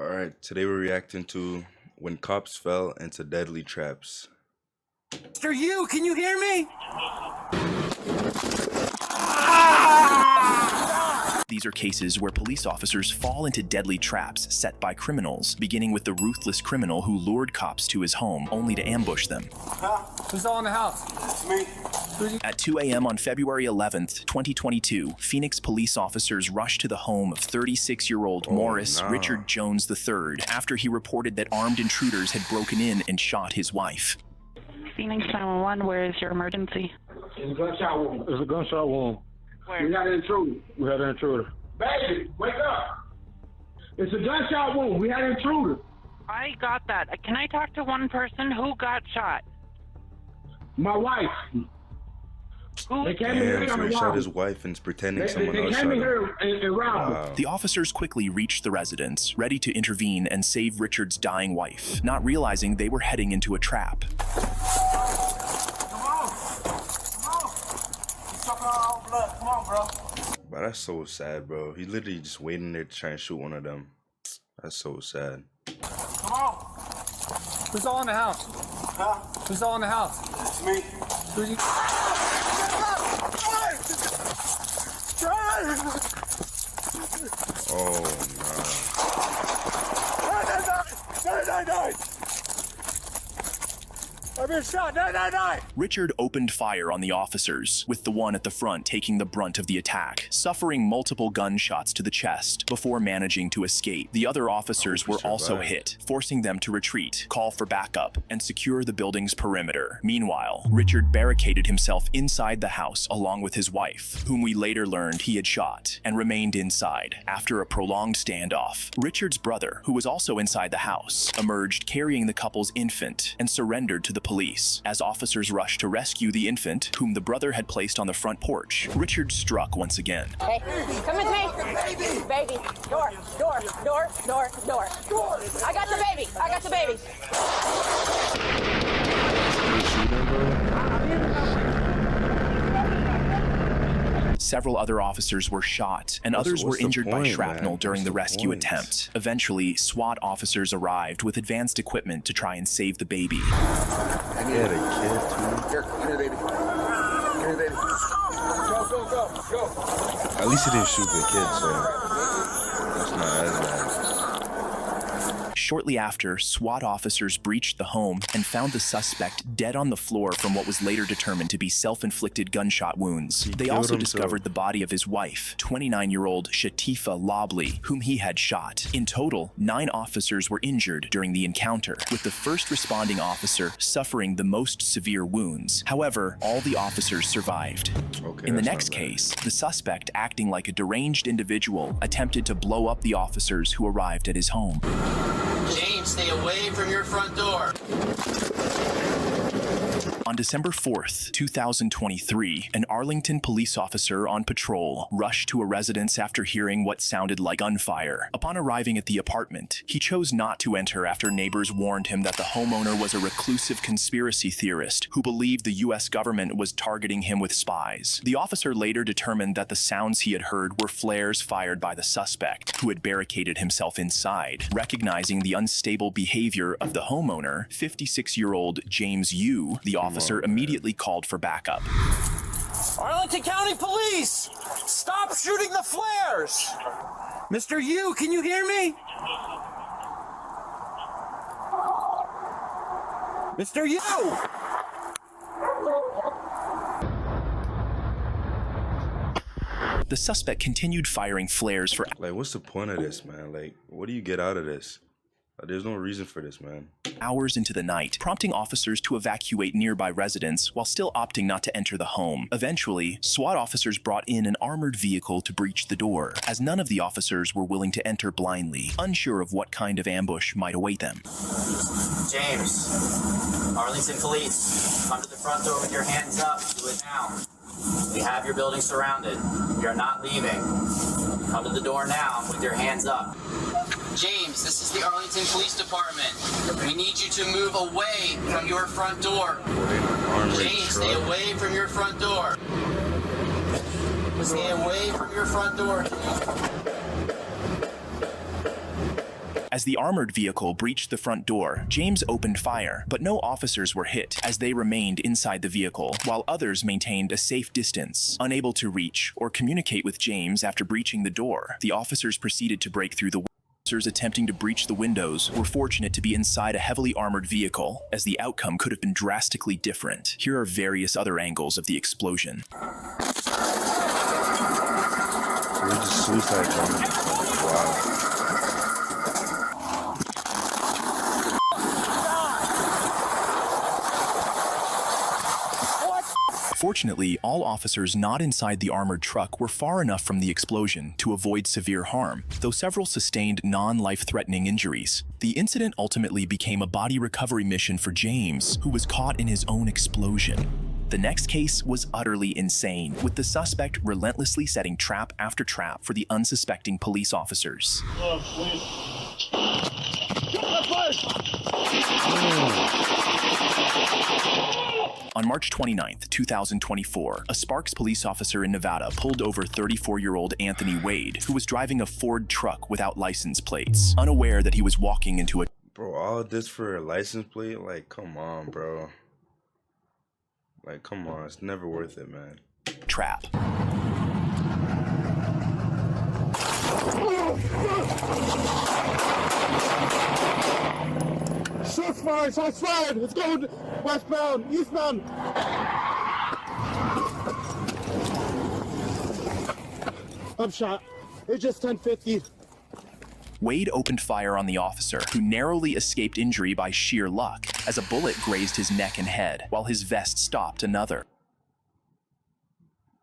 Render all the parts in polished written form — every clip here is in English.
All right, today we're reacting to When Cops Fell into Deadly Traps. Mr. Yu, can you hear me? These are cases where police officers fall into deadly traps set by criminals, beginning with the ruthless criminal who lured cops to his home only to ambush them. Who's all in the house? It's me. At 2 a.m. on February 11th, 2022, Phoenix police officers rushed to the home of 36-year-old Morris Richard Jones III after he reported that armed intruders had broken in and shot his wife. Phoenix 911, where is your emergency? It's a gunshot wound. There's a gunshot wound. Where? We got an intruder. We had an intruder. Baby, wake up. It's a gunshot wound. We had an intruder. I got that. Can I talk to one person who got shot? My wife. Who? They came in here Damn, so and he shot robbed his me. wife and is pretending They someone else came shot in him. here and robbed me. Wow. The officers quickly reached the residence, ready to intervene and save Richard's dying wife, not realizing they were heading into a trap. Come on. You sucking all our blood. Come on, bro. But that's so sad, bro. He literally just waiting there to try and shoot one of them. That's so sad. Come on. Who's all in the house? Huh? Who's all in the house? It's me. Who's you? Oh, no. I've been shot. Die. Richard opened fire on the officers, with the one at the front taking the brunt of the attack, suffering multiple gunshots to the chest before managing to escape. The other officers were also hit, forcing them to retreat, call for backup, and secure the building's perimeter. Meanwhile, Richard barricaded himself inside the house along with his wife, whom we later learned he had shot, and remained inside after a prolonged standoff. Richard's brother, who was also inside the house, emerged carrying the couple's infant and surrendered to the police. As officers rushed to rescue the infant, whom the brother had placed on the front porch, Richard struck once again. Hey, come with me. Baby. Door. I got the baby. Several other officers were shot, and others were what's the injured by point, shrapnel man? during What's the the rescue point? attempt. Eventually, SWAT officers arrived with advanced equipment to try and save the baby. He had a kid, too. Here, come here, baby. Come here, baby. Go. At least he didn't shoot the kid, so that's not as bad. Shortly after, SWAT officers breached the home and found the suspect dead on the floor from what was later determined to be self-inflicted gunshot wounds. They killed also himself. discovered the body of his wife, 29-year-old Shatifa Lobley, whom he had shot. In total, 9 officers were injured during the encounter, with the first responding officer suffering the most severe wounds. However, all the officers survived. Okay, In the that's next not bad. case, the suspect, acting like a deranged individual, attempted to blow up the officers who arrived at his home. James, stay away from your front door. On December 4th, 2023, an Arlington police officer on patrol rushed to a residence after hearing what sounded like gunfire. Upon arriving at the apartment, he chose not to enter after neighbors warned him that the homeowner was a reclusive conspiracy theorist who believed the U.S. government was targeting him with spies. The officer later determined that the sounds he had heard were flares fired by the suspect, who had barricaded himself inside. Recognizing the unstable behavior of the homeowner, 56-year-old James Yu, the officer immediately called for backup. Arlington County Police! Stop shooting the flares! Mr. Yu, can you hear me? Mr. Yu! The suspect continued firing flares for Like, what's the point of this, man? Like, what do you get out of this? Like, there's no reason for this, man. hours into the night, prompting officers to evacuate nearby residents while still opting not to enter the home. Eventually, SWAT officers brought in an armored vehicle to breach the door, as none of the officers were willing to enter blindly, unsure of what kind of ambush might await them. James, Arlington Police, come to the front door with your hands up. Do it now. We have your building surrounded. You're not leaving. Come to the door now with your hands up. James, this is the Arlington Police Department. We need you to move away from your front door. James, stay away from your front door. Stay away from your front door. As the armored vehicle breached the front door, James opened fire, but no officers were hit as they remained inside the vehicle, while others maintained a safe distance. Unable to reach or communicate with James after breaching the door, the officers proceeded to break through the window. Officers attempting to breach the windows were fortunate to be inside a heavily armored vehicle, as the outcome could have been drastically different. Here are various other angles of the explosion. We're just suicide bombing. Wow. Fortunately, all officers not inside the armored truck were far enough from the explosion to avoid severe harm, though several sustained non-life-threatening injuries. The incident ultimately became a body recovery mission for James, who was caught in his own explosion. The next case was utterly insane, with the suspect relentlessly setting trap after trap for the unsuspecting police officers. On March 29, 2024, a Sparks police officer in Nevada pulled over 34-year-old Anthony Wade, who was driving a Ford truck without license plates, unaware that he was walking into a Bro, all this for a license plate? Like, come on, bro. Like, come on. It's never worth it, man. trap. Shots fired! Shots fired! It's going westbound, eastbound. I'm shot. It's just 1050. Wade opened fire on the officer, who narrowly escaped injury by sheer luck, as a bullet grazed his neck and head, while his vest stopped another.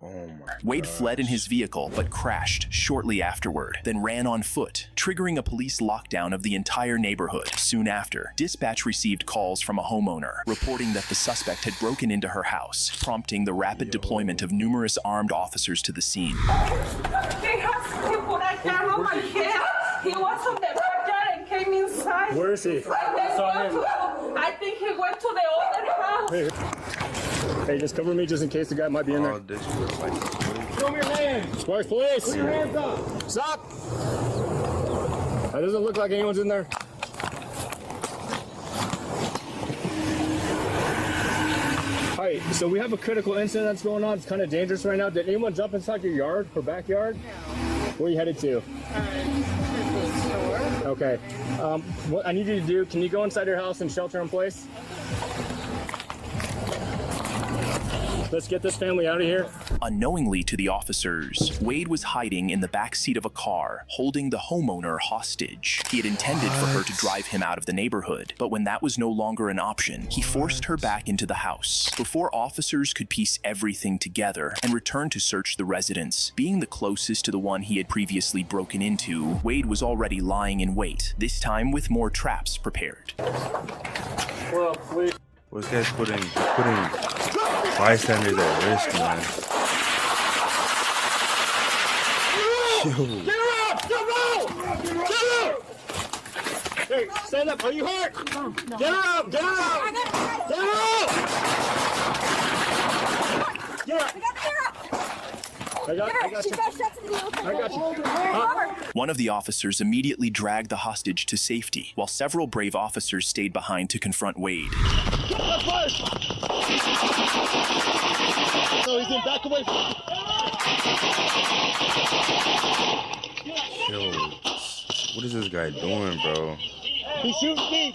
Oh my Wade gosh. fled in his vehicle, but crashed shortly afterward, then ran on foot, triggering a police lockdown of the entire neighborhood. Soon after, dispatch received calls from a homeowner, reporting that the suspect had broken into her house, prompting the rapid deployment of numerous armed officers to the scene. He put a gun on my head. He was on the backyard and came inside. Where is he? I think he went to the other house. Hey, just cover me just in case the guy might be in there. All this for a license plate? Show me your hands! Sparks police! Put your hands up! Stop! That doesn't look like anyone's in there. Alright, so we have a critical incident that's going on. It's kind of dangerous right now. Did anyone jump inside your yard or backyard? No. Where are you headed to? The store. Okay. What I need you to do, can you go inside your house and shelter in place? Let's get this family out of here. Unknowingly to the officers, Wade was hiding in the back seat of a car, holding the homeowner hostage. He had intended for her to drive him out of the neighborhood, but when that was no longer an option, he forced her back into the house. Before officers could piece everything together and return to search the residence, being the closest to the one he had previously broken into, Wade was already lying in wait, this time with more traps prepared. Well, please. Well, this guy's putting bystanders at risk, man. Yo. Get her up! Get her up! Get her up! Hey, stand up. Are you hurt? No. Get her up! Get her up! Get her up! Get her up! I got you. I got you. One of the officers immediately dragged the hostage to safety, while several brave officers stayed behind to confront Wade. No, he's in back away. Yo, what is this guy doing, bro? He shoots me.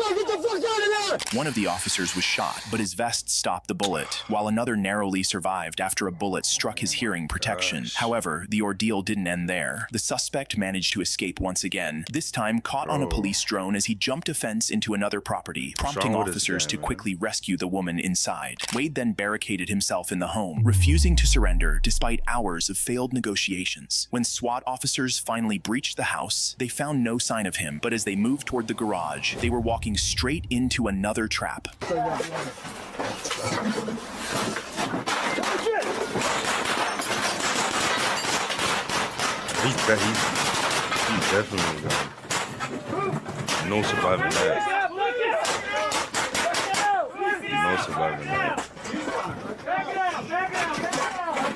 Get the fuck out of there! One of the officers was shot, but his vest stopped the bullet, while another narrowly survived after a bullet struck his hearing protection. However, the ordeal didn't end there. The suspect managed to escape once again, this time caught on a police drone as he jumped a fence into another property, prompting officers to quickly rescue the woman inside. Wade then barricaded himself in the home, refusing to surrender despite hours of failed negotiations. When SWAT officers finally breached the house, they found no sign of him, but as they moved toward the garage, they were walking straight into another trap. He's definitely gone. No surviving that. No surviving that.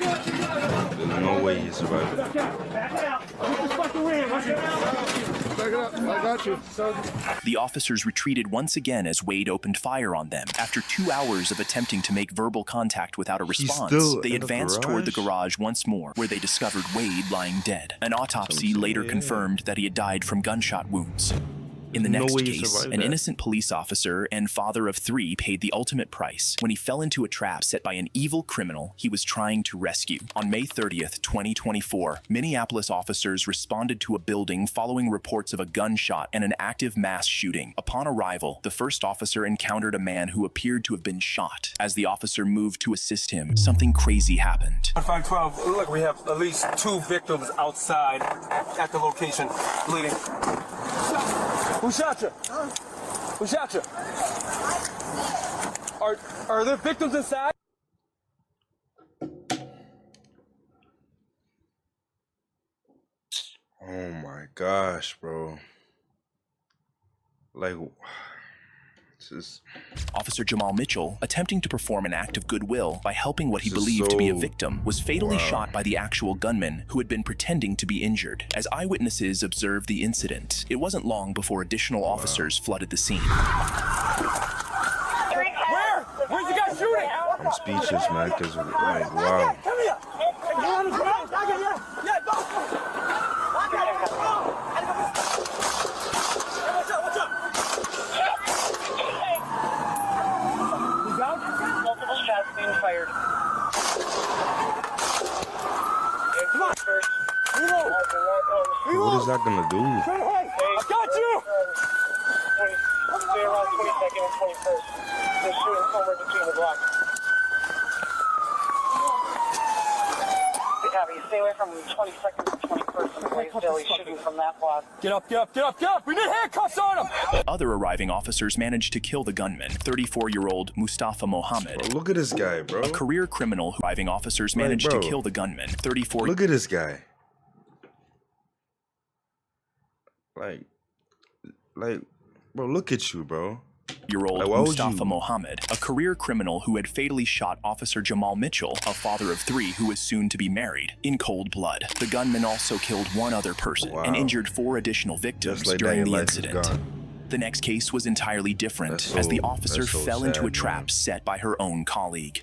There's no way he survived it. I got you. The officers retreated once again as Wade opened fire on them. After 2 hours of attempting to make verbal contact without a response, still they in the advanced toward the garage? garage once more, where they discovered Wade lying dead. An autopsy later confirmed that he had died from gunshot wounds. In the No next way he case, survived an that. innocent police officer and father of 3 paid the ultimate price when he fell into a trap set by an evil criminal he was trying to rescue. On May 30th, 2024, Minneapolis officers responded to a building following reports of a gunshot and an active mass shooting. Upon arrival, the first officer encountered a man who appeared to have been shot. As the officer moved to assist him, something crazy happened. 512, look, we have at least 2 victims outside at the location bleeding. Who shot you? Who shot you? Are there victims inside? Oh my gosh, bro. Like, it's just... Officer Jamal Mitchell, attempting to perform an act of goodwill by helping what he believed to be a victim, was fatally shot by the actual gunman who had been pretending to be injured. As eyewitnesses observed the incident, it wasn't long before additional officers flooded the scene. Where? Where's the guy shooting? I'm speechless, man, because, like, wow. Come here. What's up? Multiple shots being fired. Come on. What is that gonna do? I got you. Stay around 22nd and 21st. They're shooting somewhere between the blocks. Copy. Stay away from 22nd and 21st and Blaisdell. He's shooting from that block. Get up. We need handcuffs on him. Other arriving officers managed to kill the gunman, 34-year-old Mustafa Mohammed. Bro, look at this guy, bro. A career criminal who arriving officers managed to kill the gunman, 34. Look at this guy. Like, bro, look at you, bro. Year-old Like, why would Mustafa you- Mohammed, a career criminal who had fatally shot Officer Jamal Mitchell, a father of 3 who was soon to be married, in cold blood. The gunman also killed 1 other person and Wow. injured 4 additional victims Just like that, during your the life is incident. gone. The next case was entirely different, That's as the so- officer that's so fell into sad, a trap man. set by her own colleague.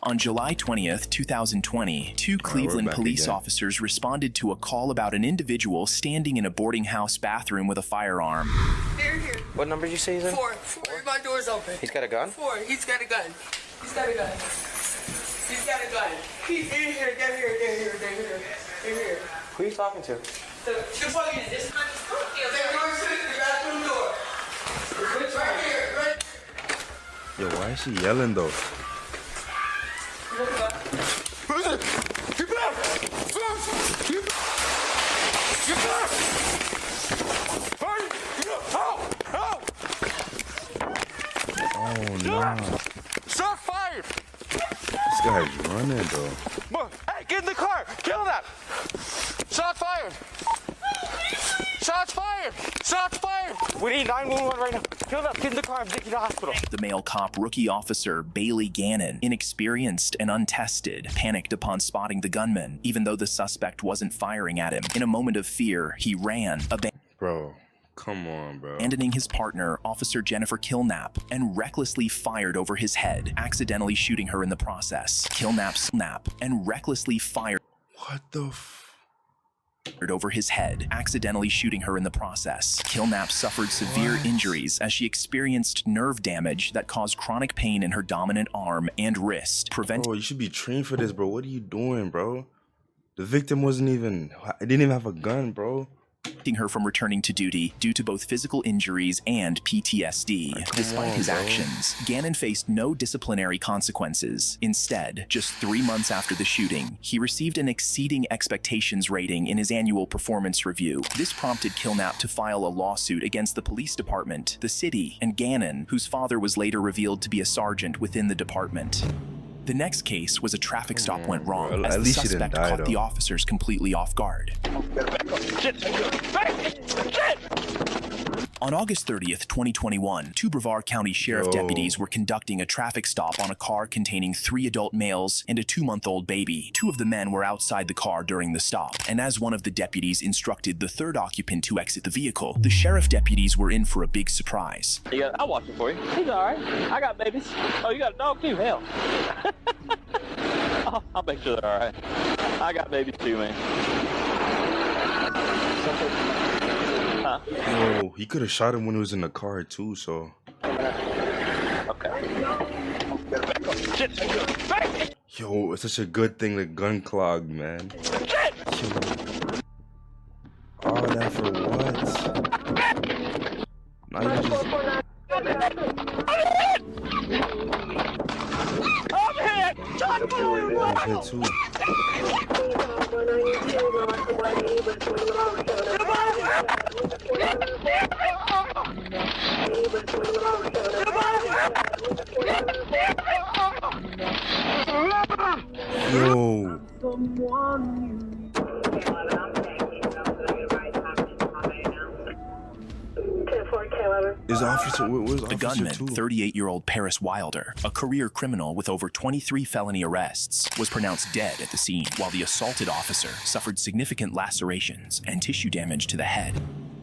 On July 20th, 2020, 2 Cleveland back police again. officers responded to a call about an individual standing in a boarding house bathroom with a firearm. They're here. What number did you say he's in? 4. My door's open. He's got a gun? 4. He's got a gun. He's got a gun. He's got a gun. He's in here. They're here. Who are you talking to? The police. This man is the bathroom door. It's right here. Right. Yo, why is she yelling, though? Oh, no. Shot fired. This guy's running, though. Hey, get in the car. Kill that. Shot fired. Shots fired. Shots fired. We need 911 right now. Kill that. Get in the car and take you to the hospital. The male cop rookie officer, Bailey Gannon, inexperienced and untested, panicked upon spotting the gunman, even though the suspect wasn't firing at him. In a moment of fear, he ran, Bro, come on, bro. abandoning his partner, Officer Jennifer Killnap, and recklessly fired over his head, accidentally shooting her in the process. Killnap snapped and recklessly fired What the f... over his head, accidentally shooting her in the process. Killnap suffered severe injuries as she experienced nerve damage that caused chronic pain in her dominant arm and wrist, Bro, you should be trained for this, bro. What are you doing, bro? The victim wasn't even... It didn't even have a gun, bro. preventing her from returning to duty due to both physical injuries and PTSD. Despite his actions, Gannon faced no disciplinary consequences. Instead, just 3 months after the shooting, he received an exceeding expectations rating in his annual performance review. This prompted Killnap to file a lawsuit against the police department, the city, and Gannon, whose father was later revealed to be a sergeant within the department. The next case was a traffic stop went wrong, as the suspect caught the officers completely off guard. On August 30th, 2021, two Brevard County Sheriff deputies were conducting a traffic stop on a car containing 3 adult males and a 2-month-old baby. 2 of the men were outside the car during the stop, and as one of the deputies instructed the third occupant to exit the vehicle, the sheriff deputies were in for a big surprise. Yeah, I'll watch it for you. He's all right. I got babies. Oh, you got a dog too? Hell. I'll make sure they're all right. I got babies too, man. Huh? Yo, he could have shot him when he was in the car too, so. Okay. Yo, it's such a good thing the gun clogged, man. Yo. All that for what? Now you just... I'm hit! Shot I'm hit too. Yo. Is officer, where's the gunman, 38-year-old Paris Wilder, a career criminal with over 23 felony arrests, was pronounced dead at the scene, while the assaulted officer suffered significant lacerations and tissue damage to the head.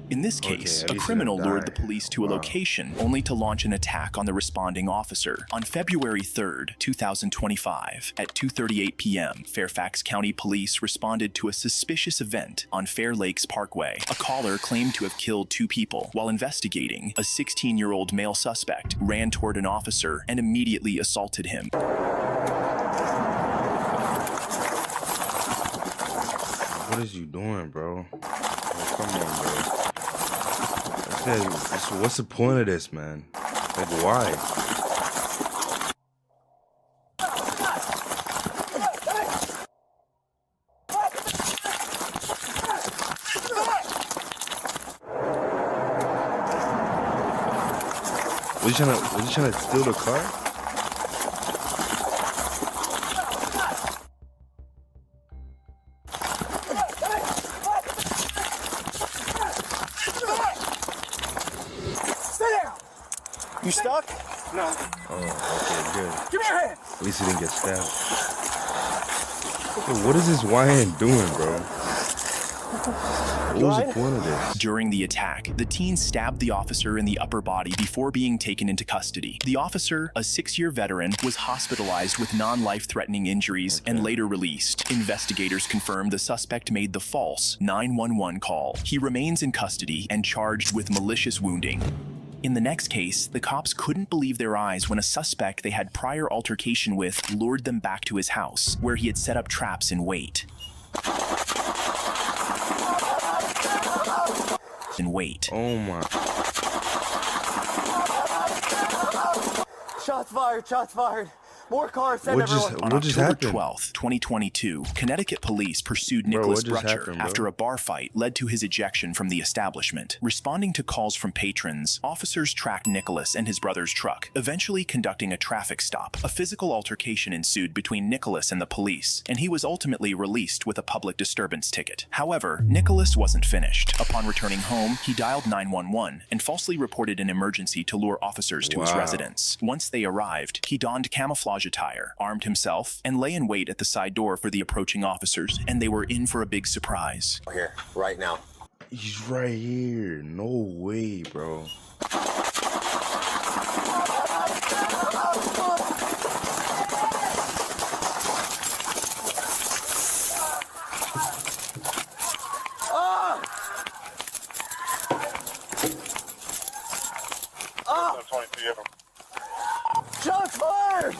In this case, a criminal lured the police to a location only to launch an attack on the responding officer. On February 3rd, 2025, at 2:38 p.m., Fairfax County Police responded to a suspicious event on Fair Lakes Parkway. A caller claimed to have killed 2 people. While investigating, a 16-year-old male suspect ran toward an officer and immediately assaulted him. What is you doing, bro? Oh, come on, bro. What's the point of this, man? Like, why? Was he trying to steal the car? You stuck? No. Oh, okay, good. Give me your hand. At least he didn't get stabbed. Yo, what is this YN doing, bro? What was the point of this? During the attack, the teen stabbed the officer in the upper body before being taken into custody. The officer, a 6-year veteran, was hospitalized with non-life-threatening injuries and later released. Investigators confirmed the suspect made the false 911 call. He remains in custody and charged with malicious wounding. In the next case, the cops couldn't believe their eyes when a suspect they had prior altercation with lured them back to his house, where he had set up traps in wait. Oh my. Shots fired, shots fired. More cars, send everyone. On October 12th, 2022, Connecticut police pursued Nicholas Brutcher after a bar fight led to his ejection from the establishment. Responding to calls from patrons, officers tracked Nicholas and his brother's truck, eventually conducting a traffic stop. A physical altercation ensued between Nicholas and the police, and he was ultimately released with a public disturbance ticket. However, Nicholas wasn't finished. Upon returning home, he dialed 911 and falsely reported an emergency to lure officers to his residence. Once they arrived, he donned camouflage attire, armed himself, and lay in wait at the side door for the approaching officers, and they were in for a big surprise. Here, right now. He's right here. No way, bro. Shots fired!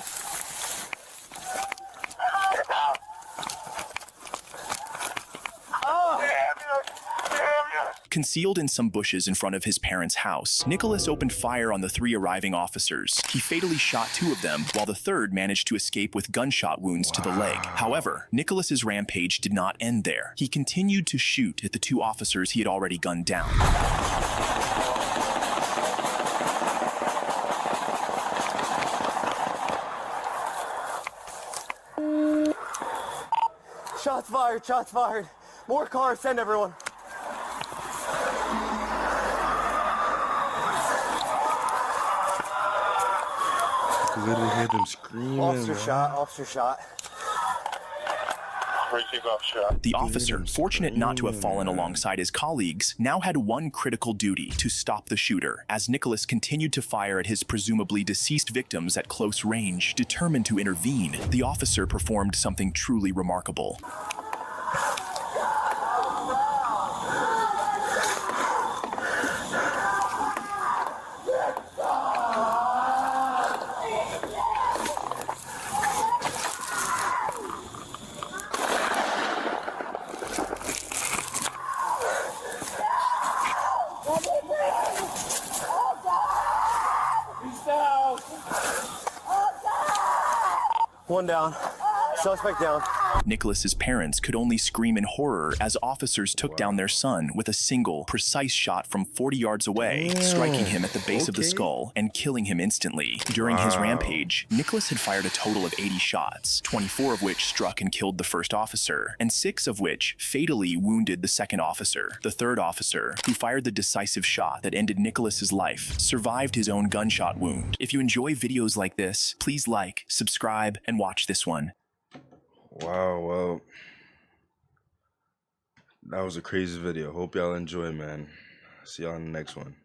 Concealed in some bushes in front of his parents' house, Nicholas opened fire on the 3 arriving officers. He fatally shot 2 of them, while the third managed to escape with gunshot wounds to the leg. However, Nicholas's rampage did not end there. He continued to shoot at the 2 officers he had already gunned down. Shots fired, shots fired. More cars, send everyone. could literally hear them screaming. Officer shot. Officer shot. The officer, fortunate not to have fallen alongside his colleagues, now had one critical duty: to stop the shooter. As Nicholas continued to fire at his presumably deceased victims at close range, determined to intervene, the officer performed something truly remarkable. One down. Suspect down. Nicholas's parents could only scream in horror as officers took down their son with a single, precise shot from 40 yards away, striking him at the base of the skull and killing him instantly. During his rampage, Nicholas had fired a total of 80 shots, 24 of which struck and killed the first officer, and 6 of which fatally wounded the second officer. The third officer, who fired the decisive shot that ended Nicholas's life, survived his own gunshot wound. If you enjoy videos like this, please like, subscribe, and watch this one. Wow, well, that was a crazy video. Hope y'all enjoy, man. See y'all in the next one.